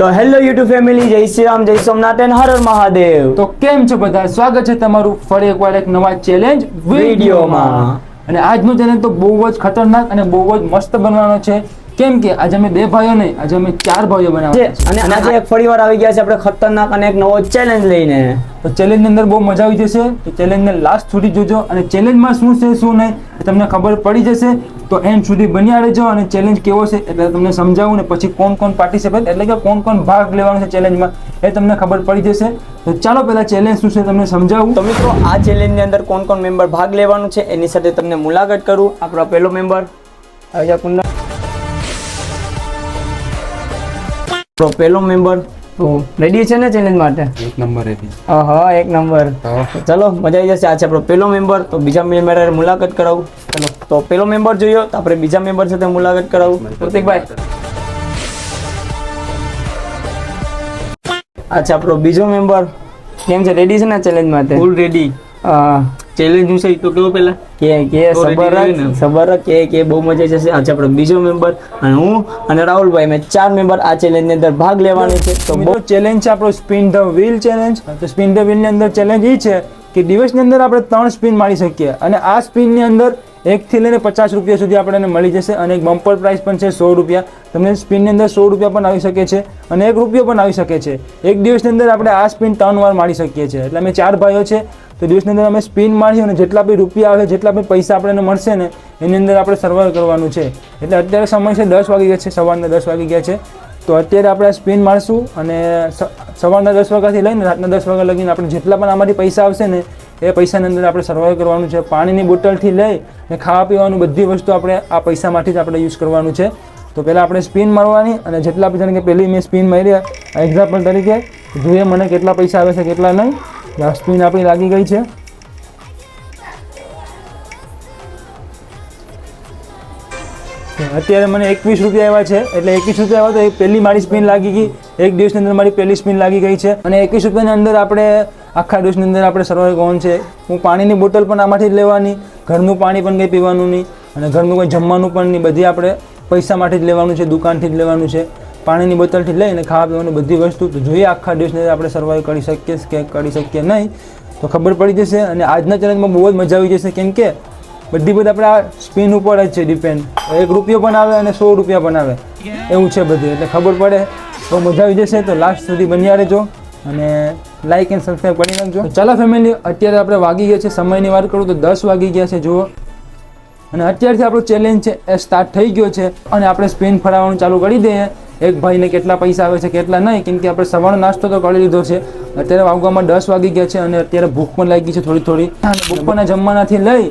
તો hello YouTube family, જય શ્રી રામ, જય સોમનાથ એન્ડ હર હર મહાદેવ. તો કેમ છો બધા? સ્વાગત છે તમારું ફરી એકવાર એક નવા ચેલેન્જ વિડીયોમાં. અને આજનો ચેલેન્જ તો બહુ જ ખતરનાક અને બહુ જ મસ્ત બનવાનો છે. કેમ કે આજે અમે 2 ભાઈઓ નહીં, આજે અમે 4 ભાઈઓ બનાવવાના છે. અને આજે એક ફરીવાર આવી ગયા છે આપણે ખતરનાક અને એક નવો ચેલેન્જ લઈને. તો ચેલેન્જની અંદર બહુ મજા આવી જશે. તો ચેલેન્જને લાસ્ટ સુધી જોજો અને ચેલેન્જમાં શું છે શું નહીં એ તમને ખબર પડી જશે. તો એન્ડ સુધી બન્યા રહેજો અને ચેલેન્જ કેવો છે એટલે તમને સમજાવું ને પછી કોણ પાર્ટિસિપેટ એટલે કે કોણ ભાગ લેવાનો છે ચેલેન્જમાં એ તમને ખબર પડી જશે. તો ચાલો પહેલા ચેલેન્જ શું છે તમને સમજાવું. તો મિત્રો, આ ચેલેન્જની અંદર કોણ મેમ્બર ભાગ લેવાનું છે એની સાથે તમને મુલાકાત કરું. આપણો પહેલો મેમ્બર આવી જા કુંદન. તો પહેલો મેમ્બર તો રેડી છે ને ચેલેન્જ માટે? એક નંબર રેડી. હા, એક નંબર. ચલો, મજા આવી જશે. આ છે આપણો પહેલો મેમ્બર. તો બીજા મેમ્બર મુલાકાત કરાવું. ચલો, તો પહેલો મેમ્બર જોયો તો આપણે બીજા મેમ્બર સાથે મુલાકાત કરાવું. પ્રતિકભાઈ, આ છે આપણો બીજો મેમ્બર. કેમ છે, રેડી છે ને ચેલેન્જ માટે? ફૂલ રેડી. ચેલેન્જ હું છે તો કેવો પેલા સબર કે બહુ મજા જશે. આજે આપણો બીજો મેમ્બર અને હું અને રાહુલભાઈ, મેં 4 મેમ્બર આ ચેલેન્જ ની અંદર ભાગ લેવાનો છે. તો બહુ ચેલેન્જ છે આપણો સ્પિન ધ વ્હીલ ચેલેન્જ. તો સ્પિન ધ વ્હીલ ની અંદર ચેલેન્જ એ છે કે દિવસની અંદર આપણે 3 સ્પિન મારી શકીએ અને આ સ્પિન ની અંદર 1 થી લઈને 50 રૂપિયા સુધી આપણને મળી જશે અને એક બમ્પર પ્રાઇસ પણ છે 100 રૂપિયા. તમને સ્પિનની અંદર 100 રૂપિયા પણ આવી શકે છે અને 1 રૂપિયો પણ આવી શકે છે. એક દિવસની અંદર આપણે આ સ્પિન 3 વાર મારી શકીએ છીએ. એટલે અમે 4 ભાઈઓ છે તો દિવસની અંદર અમે સ્પિન મારીએ અને જેટલા બી રૂપિયા આવે, જેટલા બી પૈસા આપણને મળશે ને એની અંદર આપણે સર્વાઈવ કરવાનું છે. એટલે અત્યારે સમય છે 10 વાગી ગયા છે, સવારના 10 વાગી ગયા છે. તો અત્યારે આપણે સ્પિન મારશું અને સવારના 10 વાગ્યાથી લઈને રાતના 10 વાગ્યા લગીને આપણે જેટલા પણ અમારી પૈસા આવશે ને એ પૈસાની અંદર આપણે સર્વાઈવ કરવાનું છે. પાણીની બોટલથી લઈ ને ખાવા પીવાનું બધી વસ્તુ આપણે આ પૈસામાંથી જ આપણે યુઝ કરવાનું છે. તો પહેલાં આપણે સ્પિન મારવાની અને જેટલા પૈસા કે પહેલી મેં સ્પિન મારી એક્ઝામ્પલ તરીકે જોઈએ મને કેટલા પૈસા આવે છે કેટલા નહીં. આ સ્પિન આપણી લાગી ગઈ છે. અત્યારે મને 21 રૂપિયા આવ્યા છે. એટલે 21 રૂપિયા આવ્યા તો એ પહેલી મારી સ્પિન લાગી ગઈ. એક દિવસની અંદર મારી પહેલી સ્પિન લાગી ગઈ છે અને 21 રૂપિયાની અંદર આપણે આખા દિવસની અંદર આપણે સર્વાઈવ કરવાનું છે. હું પાણીની બોટલ પણ આમાંથી જ લેવાની, ઘરનું પાણી પણ કંઈ પીવાનું નહીં અને ઘરનું કંઈ જમવાનું પણ નહીં. બધી આપણે પૈસામાંથી જ લેવાનું છે, દુકાનથી જ લેવાનું છે. પાણીની બોટલથી લઈને ખાવા પીવાનું બધી વસ્તુ. તો જોઈએ આખા દિવસની અંદર આપણે સર્વાઈવ કરી શકીએ કે કરી શકીએ નહીં તો ખબર પડી જશે. અને આજના ચેલેન્જમાં બહુ જ મજા આવી જશે કેમ કે બધી આપણે આ સ્પિન ઉપર જ છે ડિપેન્ડ. 1 રૂપિયો પણ આવે અને 100 રૂપિયા પણ આવે એવું છે બધું. એટલે ખબર પડે તો મજા આવી જશે. તો લાસ્ટ સુધી બન્યા રહેજો અને લાઇક એન્ડ સબસ્ક્રાઈબ કરી નાખજો. ચાલો ફેમિલી, અત્યારે આપણે વાગી ગયા છે, સમયની વાત કરું તો 10 વાગી ગયા છે જુઓ. અને અત્યારથી આપણો ચેલેન્જ છે એ સ્ટાર્ટ થઈ ગયો છે અને આપણે સ્પિન ફરાવવાનું ચાલુ કરી દઈએ. એક ભાઈને કેટલા પૈસા આવે છે કેટલા નહીં, કેમ કે આપણે સવારનો નાસ્તો તો કરી લીધો છે. અત્યારે વાગવામાં 10 વાગી ગયા છે અને અત્યારે ભૂખ પણ લાગી છે થોડી. બપોરના જમવાનાથી લઈ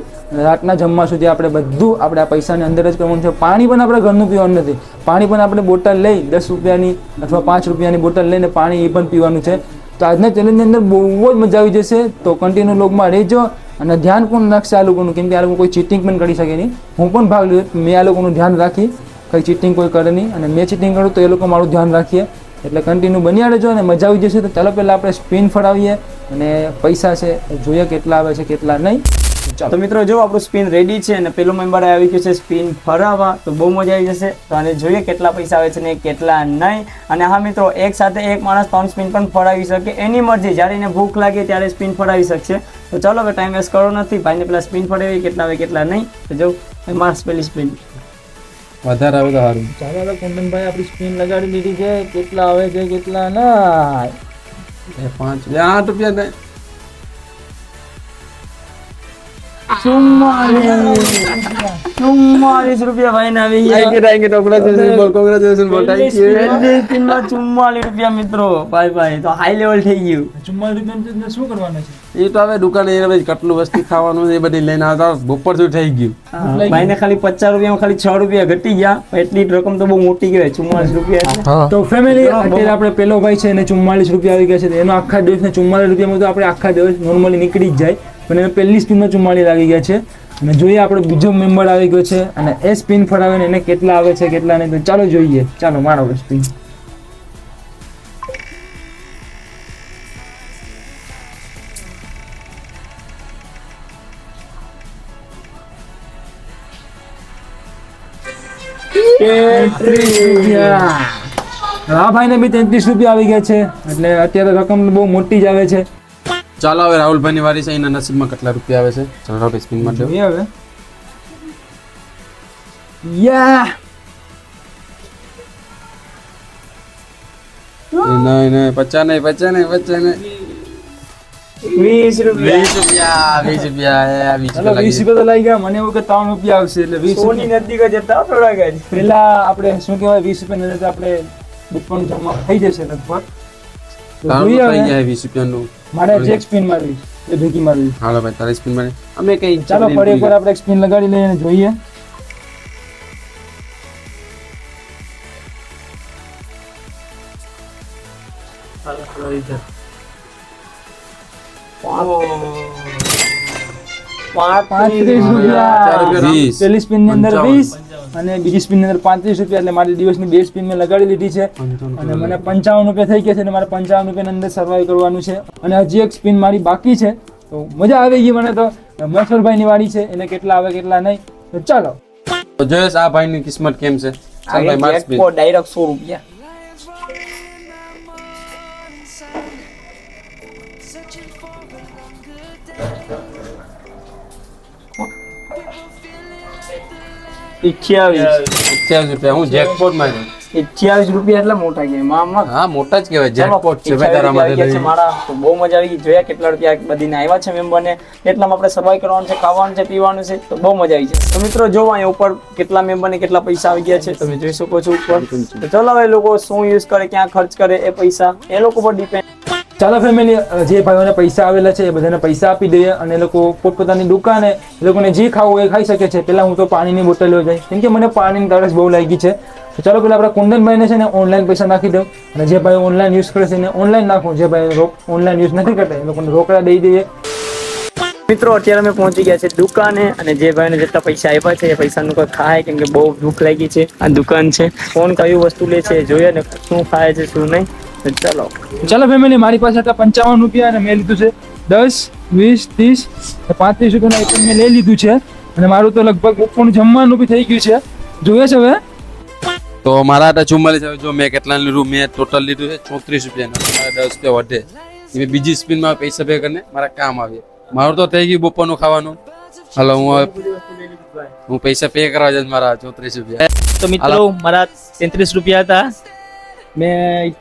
રાતના જમવા સુધી આપણે બધું આપણે આ પૈસાની અંદર જ કરવાનું છે. પાણી પણ આપણે ઘરનું પીવાનું નથી. પાણી પણ આપણે બોટલ લઈ 10 રૂપિયાની અથવા 5 રૂપિયાની બોટલ લઈને પાણી એ પણ પીવાનું છે. તો આજના ચેલેન્જની અંદર બહુ જ મજા આવી જશે. તો કન્ટિન્યુ લોગમાં રહેજો અને ધ્યાન પણ રાખશે આ લોકોનું, કેમ કે આ લોકો કોઈ ચીટિંગ પણ કરી શકે નહીં. હું પણ ભાગ લીધો, મેં આ લોકોનું ધ્યાન રાખી, કંઈ ચીટિંગ કોઈ કરે નહીં અને મેં ચીટિંગ કરું તો એ લોકો મારું ધ્યાન રાખીએ. એટલે કન્ટિન્યુ બન્યા રહેજો અને મજા આવી જશે. તો ચાલો પહેલાં આપણે સ્પિન ફરાવીએ અને પૈસા છે જોઈએ કેટલા આવે છે કેટલા નહીં. તો મિત્રો જો આપણું સ્પિન રેડી છે અને પેલો મેમ્બર આવી ગયો છે સ્પિન ફરાવવા. તો બહુ મજા આવી જશે. તો આને જોઈએ કેટલા પૈસા આવે છે ને કેટલા નહીં. અને હા મિત્રો, એક સાથે એક માણસ 3 સ્પિન પણ ફરાવી શકે, એની મરજી. જ્યારે એને ભૂખ લાગે ત્યારે સ્પિન ફરાવી શકશે. તો ચાલો હવે ટાઈમ વેસ્ટ કરવો નથી. ભાઈને પેલા સ્પિન ફરાવી કેટલા આવે કેટલા નહીં. તો જો માણસ પેલી સ્પિન વધારે આવે તો સારું. ચાલો કુંદનભાઈ આપણી સ્પિન લગાડી દીધી છે. કેટલા આવે છે કેટલા ના? 8 રૂપિયા 44 રૂપિયા ભાઈને આવી ગયા. કોંગ્રેચ્યુલેશન બોલ. પહેલી સ્પિનમાં 44 રૂપિયા મિત્રો. ભાઈ તો હાઈ લેવલ થઈ ગયું. 44 રૂપિયા શું કરવાના છે? એ તો હવે દુકાને કેટલું વસ્તુ ખાવાનું એ બધી લઈને આવતા બપોર સુધી થઈ ગયું. ભાઈને ખાલી 50 રૂપિયામાં ખાલી 6 રૂપિયા ઘટી ગયા. એટલી રકમ તો બહુ મોટી કહેવાય, 44 રૂપિયા. તો ફેમિલી, અત્યારે આપણે પેલો ભાઈ છે એને 44 રૂપિયા આવી ગયા છે. એનો આખા દિવસને 44 રૂપિયામાં તો આપણે આખા દિવસ નોર્મલી નીકળી જ જાય. પણ એને પહેલી સ્પિનમાં 44 લાગી ગયા છે. અને જોઈએ આપણો બીજો મેમ્બર આવી ગયો છે અને એ સ્પિન ફરાવે ને એને કેટલા આવે છે કેટલા નહીં. તો ચાલો જોઈએ. ચાલો મારો સ્પિન. આ ભાઈને બી 33 રૂપિયા આવી ગયા છે, એટલે અત્યારે રકમ બહુ મોટી જ આવે છે. ચાલો હવે રાહુલભાઈની વારી છે. એના નસીબમાં કેટલા રૂપિયા આવે છે? ચાલો રાહુલભાઈ સ્પિન માટે. જોઈએ હવે. યા નહીં નહીં, 50 નહીં, 50 નહીં, 50 નહીં. 20 રૂપિયા. 20 રૂપિયા, 20 રૂપિયા, 20 ચાલો 20 રૂપિયા તો લાગી ગયા. મને એવું કે 3 રૂપિયા આવશે, એટલે 20 સોની નજીક જ હતા થોડાક જ. પેલા આપણે શું કહેવાય 20 રૂપિયા નજર આપણે બુકમાં જમા થઈ જશે લગભગ. તો તારું જોઈએ તો થઈ હવે. ગયા 20 રૂપિયાનું. મારે જે સ્પિન મારવી એ ભેગી મારવી. હાલો ભાઈ તારી સ્પિન માટે. અમે કઈ ચાલો ફરી એકવાર આપણે સ્પિન લગાડી લઈએ અને જોઈએ. ₹35 20. પેલી સ્પિન ની અંદર 20 અને બીજી સ્પિન ની અંદર 35 રૂપિયા, એટલે મારી દિવસની 2 સ્પિન મેં લગાડી લીધી છે અને મને 55 રૂપિયા થઈ ગયા છે અને મારે 55 રૂપિયાની અંદર સર્વાઈવ કરવાનું છે. અને હજી એક સ્પિન મારી બાકી છે, તો મજા આવી ગઈ મને તો. મહેશ્વરભાઈની વાડી છે, એને કેટલા આવે કેટલા નહીં, તો ચાલો. તો જોઈશ આ ભાઈની કિસ્મત કેમ છે. ચાલ ભાઈ માર સ્પિન. jackpot direct 100 રૂપિયા. ₹28. 28 રૂપિયા. હું જેકપોટ માર્યો. 28 રૂપિયા એટલે મોટા game. આમાં હા મોટા જ કહેવાય. ચાલો, જેકપોટ છે 28 ભાઈ તારા રૂપિયા આવી ગયા છે માટે. મારા. તો બહુ મજા આવી ગઈ. જોયા કેટલા રૂપિયા બધીને આવ્યા છે મેમ્બરને. એટલામાં આપણે સર્વાઈવ કરવાનું છે, ખાવાનું છે, પીવાનું છે, તો બહુ મજા આવી છે. તો મિત્રો જો અહીંયા ઉપર કેટલા મેમ્બરને કેટલા પૈસા આવી ગયા છે તમે જોઈ શકો છો ઉપર. તો ચલો હવે લોકો શું યુઝ કરે, ક્યાં ખર્ચ કરે, એ પૈસા એ લોકો પર ડિપેન્ડ. ચાલો ફેમિલી, જે ભાઈઓને પૈસા આવેલા છે એ બધાને પૈસા આપી દઈએ અને એ લોકો પોતપોતાની દુકાને એ લોકોને જે ખાવું હોય એ ખાઈ શકે છે. પહેલા હું તો પાણીની બોટલ લઈ જાય, કેમ કે મને પાણીની તરસ બહુ લાગી છે. તો ચાલો પેલા આપણે કુંદનભાઈને છે ને ઓનલાઈન પૈસા નાખી દઉં, અને જે ભાઈ ઓનલાઈન યુઝ કરે છે એને ઓનલાઈન નાખું, જે ભાઈ ઓનલાઈન યુઝ નથી કરતા એ લોકોને રોકડા દઈ દઈએ. મિત્રો અત્યારે અમે પહોંચી ગયા છે દુકાને, અને જે ભાઈને જેટલા પૈસા આપ્યા છે એ પૈસાનું કોઈ ખાય, કેમ કે બહુ ભૂખ લાગી છે. આ દુકાન છે, કોણ કયું વસ્તુ લે છે એ જોઈએ ને શું ખાય છે શું નહીં. તો ચલો ચાલો ફેમિલી, મારી પાસે હતા 55 રૂપિયા અને મેં લીધું છે 10, 20, 30, 35 રૂપિયાનું આઈટમ મેં લઈ લીધું છે. અને મારું તો લગભગ બપોરનું જમવાનું બી થઈ ગયું છે. જોઈએ છે હવે. તો મારા હતા 44. જો મેં કેટલા લીધું, મેં ટોટલ લીધું છે 34 રૂપિયાનું. મારા 10 રૂપિયા વધે. મેં બીજી સ્પિનમાં પૈસા પે કરીને મારા કામ આવે. મારું તો થઈ ગયું બપોરનું ખાવાનું. હાલો હું પૈસા પે કરવા જાય મારા 34 રૂપિયા. તો મિત્રો મારા 33 રૂપિયા હતા, મેં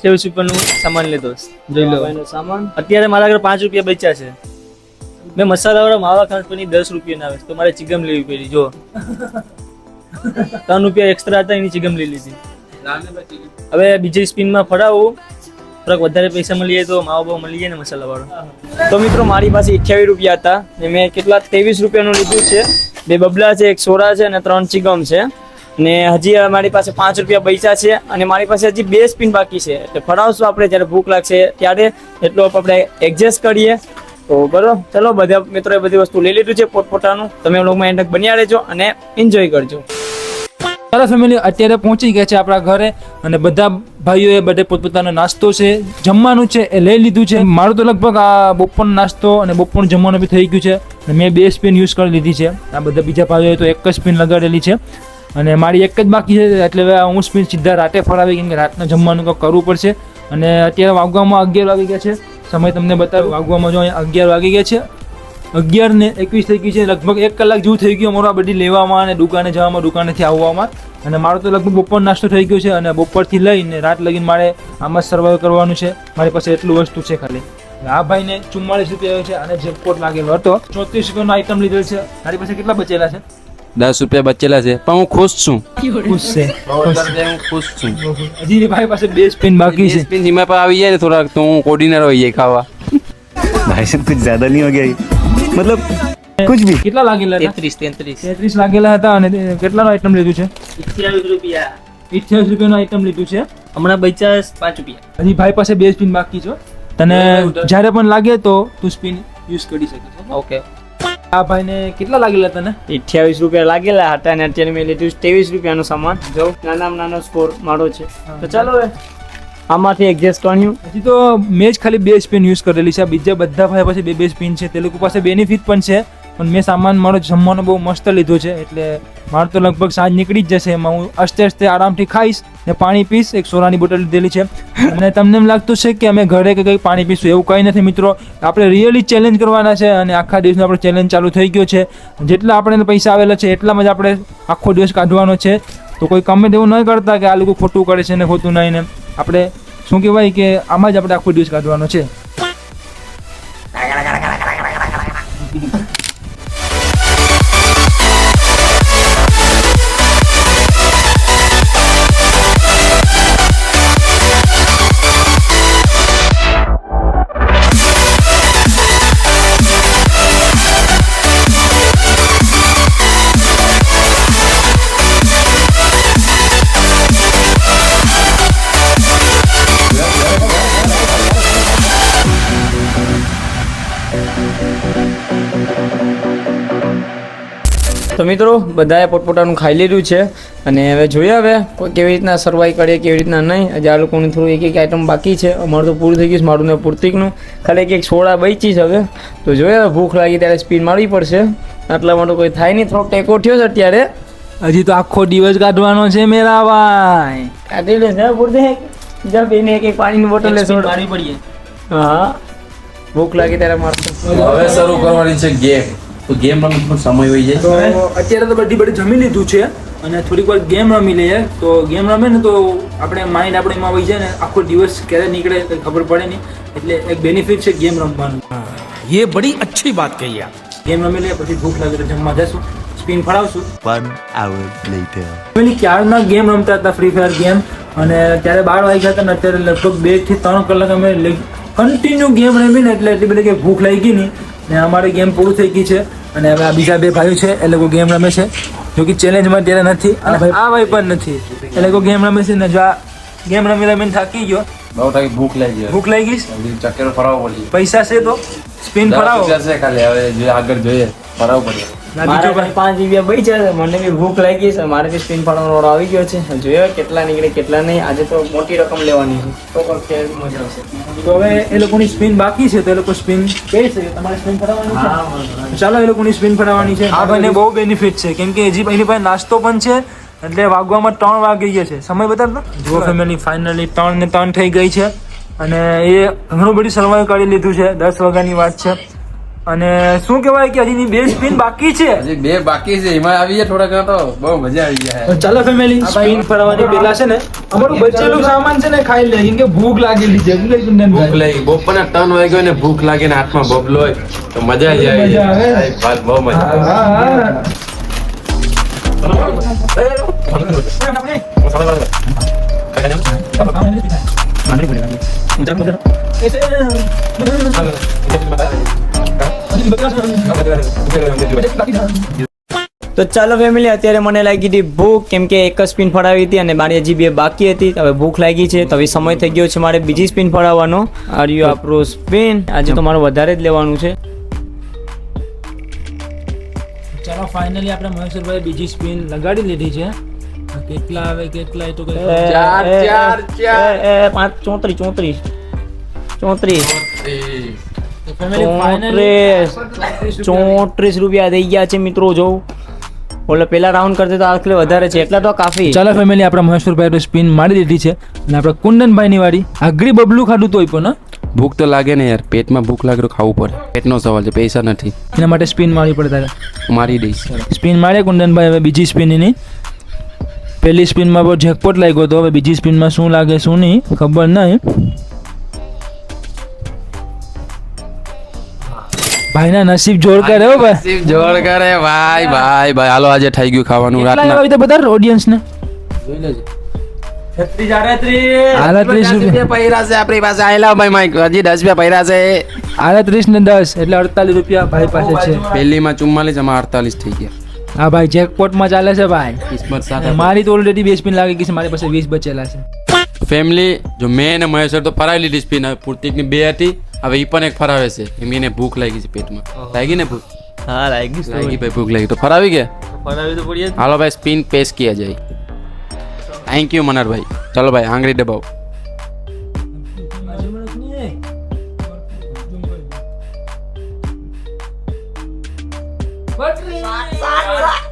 28 રૂપિયાનું સામાન લીધો. જોઈ લો ભાઈનો સામાન. અત્યારે મારા આગળ 5 રૂપિયા બચ્યા છે. મેં મસાલાવાળા માવા ખાંડ પની 10 રૂપિયાના આવે, તો મારે ચિગમ લેવી પડી. જો 3 રૂપિયા એક્સ્ટ્રા હતા, એની ચિગમ લઈ લીધી. હવે બીજી સ્પિનમાં ફરાવું, થોડાક વધારે પૈસા મળી જાય તો માવા બાવા મળી જાય ને મસાલાવાળો. તો મિત્રો મારી પાસે 28 રૂપિયા હતા ને મેં કેટલા 23 રૂપિયાનું લીધું છે. 2 બબલા છે, 1 સોડા છે અને 3 ચિગમ છે. ને હજી મારી પાસે 5 રૂપિયા પૈસા છે અને મારી પાસે હજી 2 સ્પિન બાકી છે. એટલે ફરાવશું આપણે જ્યારે ભૂખ લાગશે ત્યારે, એટલો આપણે એડજસ્ટ કરીએ. તો બરોબર, ચલો બધા મિત્રોએ બધી વસ્તુ લઈ લીધું છે પોતપોતાનું. તમે લોકોમાં એન્ડ તક બન્યા રહેજો અને એન્જોય કરજો. ચાલો ફેમિલી, અત્યારે પહોંચી ગયા છે આપણા ઘરે અને બધા ભાઈઓએ બધે પોતપોતાનો નાસ્તો છે, જમવાનું છે એ લઈ લીધું છે. મારું તો લગભગ આ બપોરનો નાસ્તો અને બપોરનું જમવાનું બી થઈ ગયું છે અને મેં 2 સ્પિન યુઝ કરી લીધી છે. આ બધા બીજા ભાઈઓએ તો 1 જ સ્પિન લગાડેલી છે અને મારી 1 જ બાકી છે. એટલે હવે હું સ્પિન સીધા રાતે ફરાવી, કેમ કે રાતના જમવાનું કંઈક કરવું પડશે. અને અત્યારે વાગવામાં 11 વાગી ગયા છે. સમય તમને બતાવ્યો, વાગવામાં જો અહીંયા 11 વાગી ગયા છે. 11:21 થઈ ગઈ છે. લગભગ 1 કલાક જેવું થઈ ગયું મારું આ બધી લેવામાં અને દુકાને જવામાં, દુકાનેથી આવવામાં. અને મારો તો લગભગ બપોર નાસ્તો થઈ ગયો છે અને બપોરથી લઈને રાત લગીને મારે આમાં સર્વાઈવ કરવાનું છે. મારી પાસે એટલું વસ્તુ છે ખાલી. આ ભાઈને 44 રૂપિયા આવ્યો છે અને જેકપોટ લાગેલો હતો. 34 રૂપિયાનો આઈટમ લીધેલ છે. મારી પાસે કેટલા બચેલા છે? 10 રૂપિયા બચેલા છે, પણ હું ખુશ છું. ખુશ છે. હું ખુશ છું. હજી ભાઈ પાસે 2 સ્પિન બાકી છે. સ્પિન ધીમા પર આવી જાય ને થોડાક, તો હું કોર્ડિનેટર હોઈ જાય ખાવા. भाई साहब कुछ ज्यादा नहीं हो गया ये? मतलब कुछ भी. કેટલા લાગેલા હતા? 33 લાગેલા હતા. અને કેટલાનો આઈટમ લીધું છે? 28 રૂપિયા. 28 રૂપિયાનો આઈટમ લીધું છે. હમણાં બચ્યા 5 રૂપિયા. હજી ભાઈ પાસે 2 સ્પિન બાકી છે. તને જ્યારે પણ લાગે તો તું સ્પિન યુઝ કરી શકે છે. ઓકે. આ ભાઈને કેટલા લાગેલા તને? 28 રૂપિયા લાગેલા હતા અને અત્યારે મેં લીધું 23 રૂપિયાનું સામાન. જો નાનામાં નાનો સ્કોર મારો છે. તો ચાલો હવે આમાંથી એડજસ્ટ કર્યું. હજી તો મેં જ ખાલી 2 સ્પિન યુઝ કરેલી છે. બીજા બધા ભાઈ પાસે 2 સ્પિન છે. તે લોકો પાસે બેનિફિટ પણ છે પણ મેં સામાન મારો જમવાનો બહુ મસ્ત લીધો છે, એટલે મારે તો લગભગ સાંજ નીકળી જ જશે. એમાં હું અસ્તે અસ્તે આરામથી ખાઈશ ને પાણી પીશ. એક સોડાની બોટલ લીધેલી છે. અને તમને એમ લાગતું છે કે અમે ઘરે કે કંઈ પાણી પીશું, એવું કંઈ નથી મિત્રો. આપણે રિયલી ચેલેન્જ કરવાના છે અને આખા દિવસનો આપણો ચેલેન્જ ચાલુ થઈ ગયો છે. જેટલા આપણે પૈસા આવેલા છે એટલામાં જ આપણે આખો દિવસ કાઢવાનો છે. તો કોઈ કમેન્ટ એવું નહીં કરતા કે આ લોકો ખોટું કરે છે ને ખોટું નહીં ને. આપણે શું કહેવાય કે આમાં જ આપણે આખો દિવસ કાઢવાનો છે. તો મિત્રો બધાએ પોતપોતાનું ખાઈ લીધું છે અને હવે જોઈએ હવે કોઈ કેવી રીતના સર્વાઈવ કરીએ કેવી રીતના નહીં. હજી આ લોકોનું થોડું એક આઈટમ બાકી છે. અમારું તો પૂરું થઈ ગયું છે, મારું ને પૂર્તિકનું. ખાલી એક સોડા બચી છે. હવે તો જોઈએ હવે ભૂખ લાગી ત્યારે સ્પીન મારવી પડશે. આટલા માટે કોઈ થાય નહીં. થોડો ટેકો થયો છે અત્યારે. હજી તો આખો દિવસ કાઢવાનો છે મેરા ભાઈ. કાઢી લે છે પૂર્તિક. જા બેને એક પાણીની બોટલ લે સોડા. મારવી પડીએ. હા ભૂખ લાગી ત્યારે મારશે. હવે શરૂ કરવાની છે ગેમ. તો ગેમ રમવાનો સમય હોય જાય. તો અત્યારે તો બધી જમી લીધું છે અને થોડીક વાર ગેમ રમી લઈએ. તો ગેમ રમે ને તો આપણે માઇન્ડ આપણે એમાં વહી જાય ને આખો દિવસ ક્યારે નીકળે કંઈ ખબર પડે નહીં. એટલે એક બેનિફિટ છે ગેમ રમવાનું. ये बड़ी अच्छी बात कही आप. ગેમ રમી લઈએ પછી ભૂખ લાગે તો જમવા જશું, સ્પિન ફરાવશું. 1 hour later. પેલી ક્યારના ગેમ રમતા હતા ફ્રી ફાયર ગેમ, અને ત્યારે 12 વાગ્યા હતા ને અત્યારે લગભગ 2 થી 3 કલાક અમે કન્ટિન્યુ ગેમ રમીને એટલે એટલી બધી કે ભૂખ લાગી ગઈ નહીં ને અમારી ગેમ પૂરું થઈ ગઈ છે. અને હવે આ બીજા 2 ભાઈઓ છે એ લોકો ગેમ રમે છે, જો કે ચેલેન્જમાં ત્યારે નથી અને આ ભાઈ પણ નથી. એ લોકો ગેમ રમે છે ને જો આ ગેમ રમીને થાકી ગયો, બહુ થાકી ભૂખ લાગી. ભૂખ લાગી ગઈ. ચક્કર ફરાવવો પડશે. પૈસા છે તો સ્પિન ફરાવો. છે ખાલી હવે જે આગળ જોઈએ ફરાવવું પડે. બીજો ભાઈ 5 રૂપિયા બચી છે. મને બી ભૂખ લાગી છે. મારે બી સ્પિન ફાડવાનો ઓર્ડર આવી ગયો છે. જોઈએ કેટલા નીકળે કેટલા નહીં. આજે તો મોટી રકમ લેવાની છે તો પણ મજા આવશે. તો હવે એ લોકોની સ્પિન બાકી છે તો એ લોકો સ્પિન કહે છે કે તમારે સ્પિન ફરાવવાની છે. ચાલો એ લોકોની સ્પિન ફરાવવાની છે. આ ભાઈને બહુ બેનિફિટ છે કેમ કે હજી એની પાસે નાસ્તો પણ છે. એટલે વાગવામાં 3 વાગી ગયા છે. સમય બતાડતો જુઓ ફેમિલી, ફાઇનલી 3 ને 3 થઈ ગઈ છે અને એ ઘણું બધું સર્વાઈવ કરી લીધું છે. 10 વાગ્યાની વાત છે અને શું કહેવાય કે હજી 2 સ્પિન બાકી છે. હજી 2 બાકી છે. એમાં આવી ગયા થોડા ઘણા તો બહુ મજા આવી ગયા. તો ચાલો ફેમિલી સ્પિન ફરાવવાની પહેલા છે ને અમારું બચેલું સામાન છે ને ખાઈ લે કેમ કે ભૂખ લાગેલી છે. ભૂખ લાગી. બપોરના 3 વાગ્યો ને ભૂખ લાગે ને હાથમાં બબલો હોય તો મજા આવી જાય. બહુ મજા આવે. તો ચાલો ફેમિલી અત્યારે મને લાગી હતી ભૂખ કેમ કે એક જ સ્પિન ફરાવી હતી અને મારી હજી 2 બાકી હતી. હવે ભૂખ લાગી છે તો હવે સમય થઈ ગયો છે મારે બીજી સ્પિન ફરાવવાનો. આર યુ આપણો સ્પિન આજે તો મારે વધારે જ લેવાનું છે. ચાલો ફાઇનલી આપણે મહેશ્વરભાઈ બીજી સ્પિન લગાડી લીધી છે. કેટલા આવે કેટલા એ તો કઈ 34 રૂપિયા થઈ ગયા છે મિત્રો. જોઉં ઓલે પેલા રાઉન્ડ કરતે તો આખલે વધારે છે એટલા તો કાફી. ચાલો ફેમિલી આપણે મહેશ્વરભાઈ સ્પિન મારી દીધી છે અને આપણે કુંદનભાઈ ની વાળી. આગળી બબલું ખાધું તોય પણ ભૂખ તો લાગે ને યાર. પેટમાં ભૂખ લાગે તો ખાવું પડે. પેટનો સવાલ છે, પૈસા નથી. એના માટે સ્પિન મારવી પડે તારે. મારી દઈશ. સ્પિન મારે કુંદનભાઈ. હવે બીજી સ્પિન ની પહેલી સ્પિનમાં બહુ જેકપોટ લાગ્યો હતો. હવે બીજી સ્પિનમાં શું લાગે શું નહીં ખબર નહીં. ભાઈના નસીબ જોર કરે હો ભાઈ. નસીબ જોર કરે ભાઈ. ભાઈ ભાઈ હાલો આજે થઈ ગયું ખાવાનું કેટલા રાતના. આવ્યા બધા ઓડિયન્સ ને જોઈ લેજો. 38 રૂપિયા પૈરા છે આપણી પાસે. આયલા ભાઈ માઈક હજી 10 રૂપિયા પૈરા છે. 38 ને 10 એટલે 48 રૂપિયા ભાઈ પાસે છે. પહેલીમાં 44 એમાં 48 થઈ ગયા. હા ભાઈ જેકપોટમાં ચાલે છે ભાઈ. કિસ્મત સાથે. મારી તો ઓલરેડી 2 સ્પિન લાગી ગઈ છે. મારી પાસે 20 બચેલા છે. ફેમિલી જો મેં અને મહેશ્વર તો ફરાવી લીધી સ્પિન. હવે પૂર્તિકની 2 હતી. હવે ઈ પણ એક ફરાવે છે. એમ એને ભૂખ લાગી છે પેટમાં. લાગી ને ભૂખ? હા લાગી લાગી ભાઈ ભૂખ લાગી તો ફરાવી ગયા. ફરાવી તો પડીએ. હાલો ભાઈ સ્પિન પેશ કિયા જાય. થેન્ક યુ મનર ભાઈ. ચલો ભાઈ આંગળી દબાવો.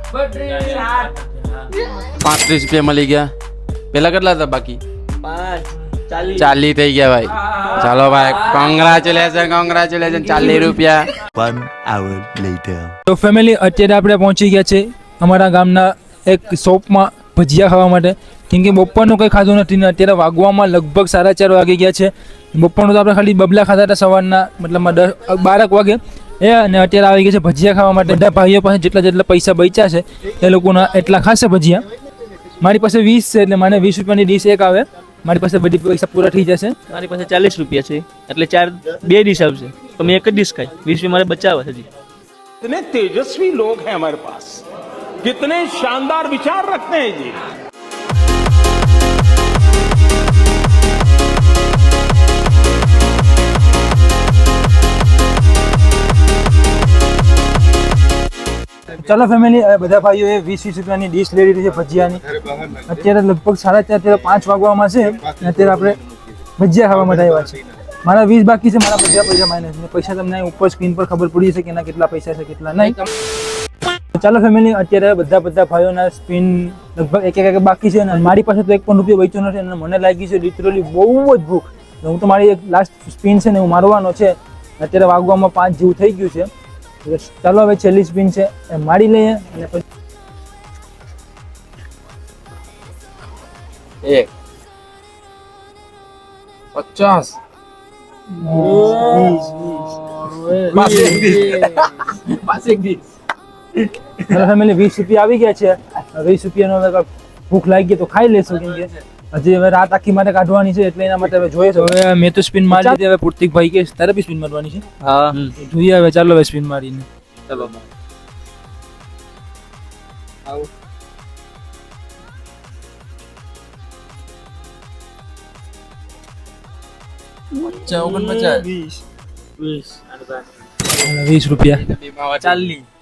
₹35 મળી ગયા. પેલા કેટલા હતા બાકી? 5 40 40 થઈ ગયા ભાઈ. ચાલો ભાઈ, કોંગ્રેચ્યુલેશન ₹40. 1 hour later. તો ફેમિલી અત્યારે આપણે પહોંચી ગયા છે અમારા ગામના એક શોપમાં ભજીયા ખાવા માટે, કેમ કે બપોરનું કંઈ ખાધું નથી ને અત્યારે વાગવામાં લગભગ 4:30 વાગી ગયા છે. બપોરનું તો આપણે ખાલી બબલા ખાધા હતા સવારના, મતલબમાં 12 વાગે અને અત્યારે આવી ગયા છે ભજીયા ખાવા માટે. બધા ભાઈઓ પાસે જેટલા પૈસા બચ્યા છે એ લોકોના એટલા ખાશે ભજીયા. મારી પાસે 20 છે એટલે મને 20 રૂપિયાની ડીશ એક આવે. મારી પાસે બધી પૈસા પૂરા થઈ જશે. મારી પાસે 40 રૂપિયા છે એટલે 2 ડીશ આવશે, તો મેં એક જ ડીશ ખાઈ. 20 રૂપિયા મારે બચાવવા છે હજી. कितने तेजस्वी लोग हैं हमारे पास, कितने शानदार विचार रखते हैं जी. ચાલો ફેમિલી, બધા ભાઈઓએ 20 રૂપિયાની ડીશ લઈ લીધી છે ભજીયાની. અત્યારે લગભગ 4:30 5 વાગવામાં છે અને અત્યારે આપણે ભજીયા ખાવા માટે આવ્યા છે. મારા 20 બાકી છે, મારા બધા પૈસા માઇનસ. પૈસા તમને ઉપર સ્ક્રીન પર ખબર પડી જશે કે એના કેટલા પૈસા છે કેટલા નહીં. ચાલો ફેમિલી, અત્યારે બધા ભાઈઓના સ્પિન લગભગ એક બાકી છે અને મારી પાસે તો 1 પણ રૂપિયો બચ્યો નથી અને મને લાગી છે લિટરલી બહુ જ ભૂખ. હું તો મારી એક લાસ્ટ સ્પિન છે ને હું મારવાનો છે. અત્યારે વાગવામાં 5 જેવું થઈ ગયું છે. ચાલો હવે છેલ્લી સ્પિન છે એ મારી લઈએ અને પછી 50. ફેમિલી 20 રૂપિયા આવી ગયા છે. 20 રૂપિયાનો હવે ભૂખ લાગી ગઈ તો ખાઈ લેશું, કેમ કે હજી હવે રાત આખી માટે કાઢવાની છે એટલે એના માટે હવે જોઈએ છે. હવે મેં તો સ્પિન મારી દીધી, હવે પૂર્તિક ભાઈ કે તારે બી સ્પિન મારવાની છે. હા જોઈએ હવે, ચાલો હવે સ્પિન મારીને. ચલો વીસ રૂપિયા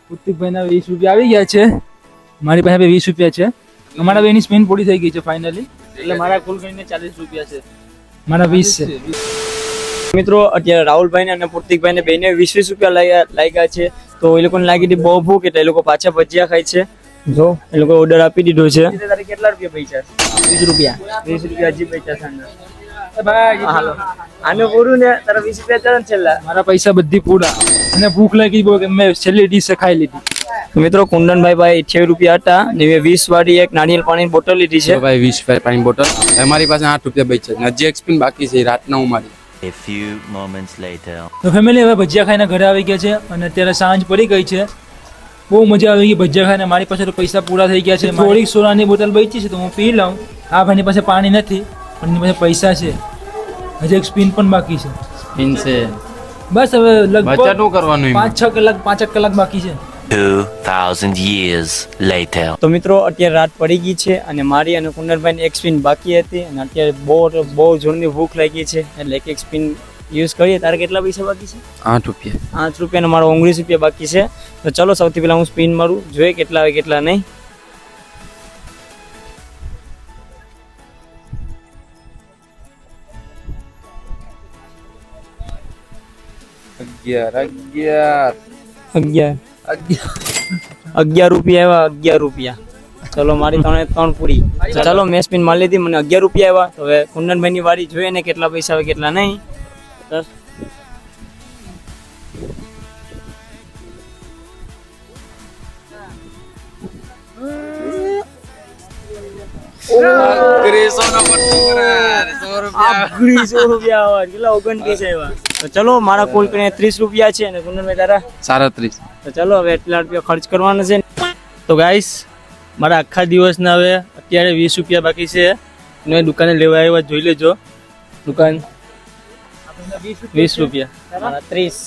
પૂર્તિકભાઈ ના 20 રૂપિયા આવી ગયા છે. મારી પાસે 20 રૂપિયા છે. અમારા બેની સ્પિન પૂરી થઈ ગઈ છે ફાઇનલી, એટલે મારા કુલ કરીને 40 રૂપિયા છે. મારા 20 છે. મિત્રો અત્યારે રાહુલભાઈ અને પૂર્તિકભાઈ ને બેને 20 રૂપિયા લાગ્યા છે. તો એ લોકોને લાગી હતી બહુ ભૂખ એટલે એ લોકો પાછા ભજીયા ખાય છે. જો એ લોકો ઓર્ડર આપી દીધો છે. તારે કેટલા રૂપિયા પૈસા? 20 રૂપિયા 20 રૂપિયા હજી પૈસા છે. હાલો આને પૂરું ને તારા 20 રૂપિયા ચાલે ને છેલ્લા. મારા પૈસા બધી પૂરા અને ભૂખ લાગી બહુ કે મેં છેલ્લી ડીશ ખાઈ લીધી. મિત્રો કુંદનભાઈ પાસે 28 રૂપિયા હતા ને મેં 20 વાળી એક નારિયેલ પાણીની બોટલ લીધી છે. તો ભાઈ 20 પાણી બોટલ. અમારી પાસે 8 રૂપિયા બચ્યા છે. હજી એક સ્પિન બાકી છે, રાતના હું મારી. A few moments later. તો ફેમિલી હવે ભજીયા ખાઈને ઘરે આવી ગયા છે અને અત્યારે સાંજ પડી ગઈ છે. બહુ મજા આવી ગઈ ભજીયા ખાઈને. મારી પાસે તો પૈસા પૂરા થઈ ગયા છે. થોડીક સોનાની બોટલ બચી છે તો હું પી લઉં. આ ભાઈની પાસે પાણી નથી પણ એની પાસે પૈસા છે. હજી એક સ્પિન પણ બાકી છે. સ્પિન છે બસ હવે લગભગ બચતનું કરવાનું એમાં. 5 કલાક બાકી છે. 2000 years later. તો મિત્રો અત્યારે રાત પડી ગઈ છે અને મારી અને કુંદનભાઈની એક સ્પિન બાકી હતી અને અત્યારે બહુ જોરની ભૂખ લાગી છે એટલે એક સ્પિન યુઝ કરીએ. તારે કેટલા પૈસા બાકી છે? 8 રૂપિયા. 8 રૂપિયાનો મારો 19 રૂપિયા બાકી છે. તો ચલો સૌથી પહેલા હું સ્પિન મારું, જોઈએ કેટલા આવે કેટલા નહીં. ₹11 રૂપિયા આવ્યા. 11 રૂપિયા. ચલો મારી 3 પૂરી. ચલો મેં સ્પિન મારી લીધી, મને 11 રૂપિયા આવ્યા. તો હવે કુંદનભાઈ ની વારી, જોઈએ ને કેટલા પૈસા આવે કેટલા નહીં. ₹100 આવ્યા. કેટલા 29 આવ્યા. તો ચલો મારા કુલ કરીને 30 રૂપિયા છે અને કુંદનભાઈ તારા 37. તો ચલો હવે એટલા રૂપિયા ખર્ચ કરવાના છે. તો ગાઈસ મારા આખા દિવસના હવે અત્યારે 20 રૂપિયા બાકી છે. મેં દુકાને લેવા આવ્યા, જોઈ લેજો. દુકાન 20 રૂપિયા. મારા 30.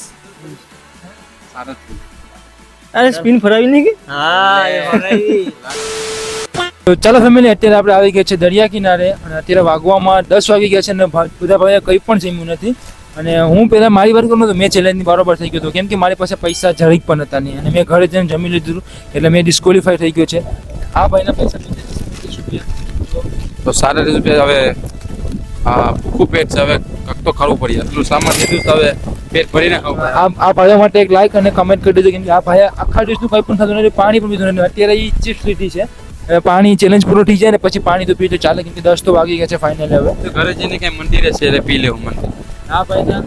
અરે સ્પિન ફરાવી નહીં કે? હા એ ભરાઈ. તો ચાલો ફેમિલી, અત્યારે આપણે આવી ગયા છે દરિયા કિનારે અને અત્યારે વાગવામાં 10 વાગી ગયા છે અને બધા ભાઈએ કંઈ પણ જમ્યું નથી. અને હું પહેલાં મારી વાત કરું તો મેં ચેલેન્જની બરોબર થઈ ગયો હતો, કેમ કે મારી પાસે પૈસા જરીક પણ હતા નહીં અને મેં ઘરે જઈને જમી લીધું એટલે મેં ડિસ્કોલિફાઈ થઈ ગયો છે. આ ભાઈના પૈસા 30 રૂપિયા. તો 37 રૂપિયા. હવે ભૂખું પેટ છે, હવે કંઈક તો ખાવું પડે. એટલું સામાન લીધું તો હવે પેટ ભરીને ખાવું. આ ભાઈઓ માટે એક લાઈક અને કમેન્ટ કરી દેજો, કેમ કે આ ભાઈ આખા દિવસનું કંઈ પણ થતું નથી, પાણી પણ પીધું નથી. અત્યારે એ ચિપ્સ લીધી છે, હવે પાણી ચેલેન્જ પૂરો થઈ જાય ને પછી પાણી તો પીવું તો ચાલે, કેમ કે 10 તો વાગી ગયા છે ફાઇનલ. હવે તો ઘરે જઈને કઈ મંદિરે છે એટલે પી લેવું મંદિર. આ ભાઈના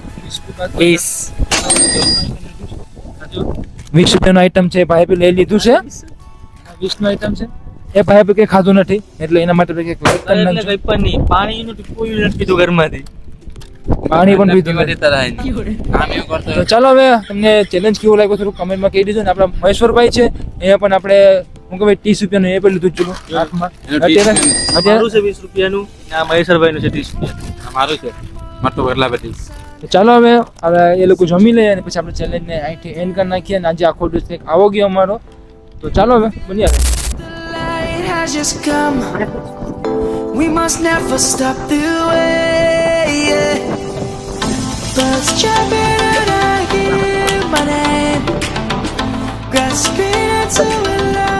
20 રૂપિયાનું આઈટમ છે, ભાઈ બી લઈ લીધું છે. 20 નું આઈટમ છે, એ ભાઈ બી કંઈ ખાધું નથી એટલે એના માટે કંઈક લાઈક કરી એટલે નાખજો. કંઈ પણ નહીં, પાણીનું ટીપું નથી પીધું ઘરમાંથી. પાણી પણ પીધું પીવાથી નથી. તરાય નહીં. કામ એવું કરતો તો ચાલો હવે તમને ચેલેન્જ કેવું લાગ્યું થોડું કમેન્ટમાં કહી દીધું. ને આપણા મહેશ્વરભાઈ છે એ પણ આપણે હું કહે 30 રૂપિયાનું એ પણ લીધું જ છું હાથમાં. અત્યારે મારું છે 20 રૂપિયાનું, ને આ મહેશ્વરભાઈનું છે 30 રૂપિયાનું. આ મારું છે માટલું ભરલા બેઠી. તો ચાલો હવે એ લોકો જમી લે અને પછી આપણે ચેલેન્જને અહીંથી એન્ડ કરી નાખીએ. અને આજે આખો દિવસ કંઈક આવો ગયો અમારો. તો ચાલો હવે બની આવે. Light has just come. We must never stop the way. Yeah. Birds chirping and I hear my name, grasping into a light.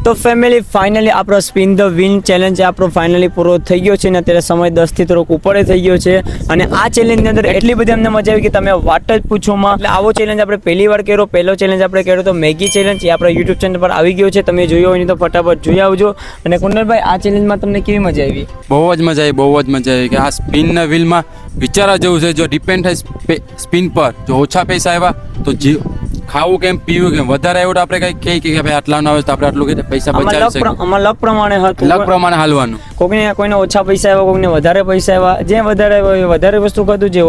તો ફેમિલી ફાઇનલી આપણો સ્પિન ધ વિન ચેલેન્જ આપણો ફાઇનલી પૂરો થઈ ગયો છે. અને અત્યારે સમય 10 થી થોડોક ઉપર થઈ ગયો છે. અને આ ચેલેન્જની અંદર એટલી બધી અમને મજા આવી કે તમે વાત જ પૂછોમાં. એટલે આવો ચેલેન્જ આપણે પહેલી વાર કર્યો. પહેલો ચેલેન્જ આપણે કર્યો તો મેગી ચેલેન્જ, એ આપણા યુટ્યુબ ચેનલ પર આવી ગયો છે. તમે જોયો હોય તો ફટાફટ જોઈ આવજો. અને કુંડલભાઈ આ ચેલેન્જમાં તમને કેવી મજા આવી? બહુ જ મજા આવી, બહુ જ મજા આવી. કે આ સ્પિનના વ્હીલમાં વિચારવા જેવું છે. જો ડિપેન્ડ થાય સ્પિન પર, જો ઓછા પૈસા આવ્યા તો ખાવું કેમ પીવું કેમ, વધારે આવ્યું તો આપણે કઈ કે ભાઈ આટલાનું આવે તો આપણે આટલું કે પૈસા બચાવી શકીએ. આમાં લક પ્રમાણે હતું, લક પ્રમાણે હાલવાનું. કોઈને ઓછા પૈસા આવ્યા, કોઈને વધારે પૈસા આવ્યા. જે વધારે આવ્યો એ વધારે વસ્તુ ખાધું, જે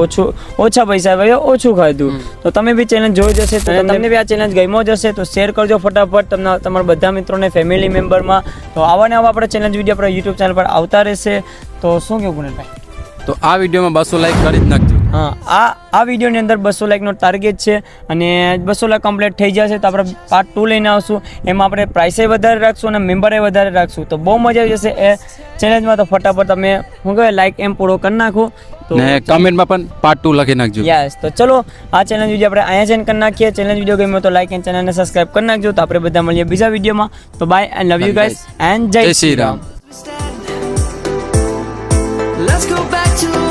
ઓછા પૈસા આવ્યા એ ઓછું ખાધું. તો તમે બી ચેલેન્જ જોઈ જશે, તો તમને બી આ ચેલેન્જ ગમ્યો જશે તો શેર કરજો ફટાફટ તમને તમારા બધા મિત્રોને, ફેમિલી મેમ્બરમાં. તો આવા ને આવા આપણે ચેલેન્જ વિડીયો આપણા યુટ્યુબ ચેનલ પર આવતા રહેશે. તો શું કેવું ગુણેશભાઈ? તો આ વિડીયોમાં 200 લાઈક કરી જ નાખજો. હા, આ વિડીયોની અંદર 200 લાઈકનો ટાર્ગેટ છે. અને 200 લાઈક કમ્પ્લીટ થઈ જશે તો આપણે પાર્ટ 2 લઈને આવશું. એમાં આપણે પ્રાઇસે વધારે રાખશું અને મેમ્બરે વધારે રાખશું. તો બહુ મજા આવી જશે એ ચેલેન્જમાં. તો ફટાફટ તમે શું કહેવાય લાઈક એમ પૂરો કરી નાખો. તો ને કમેન્ટમાં પણ પાર્ટ 2 લખી નાખજો. યસ, તો ચલો આ ચેલેન્જ વિડીયો આપણે અહીંયા જ કરી નાખીએ. ચેલેન્જ વિડીયો ગમ્યો તો લાઈક એન્ડ ચેનલને સબસ્ક્રાઇબ કરી નાખજો. તો આપણે બધા મળીએ બીજા વિડીયોમાં. તો bye and love you guys and જય Shri Ram. Let's go back to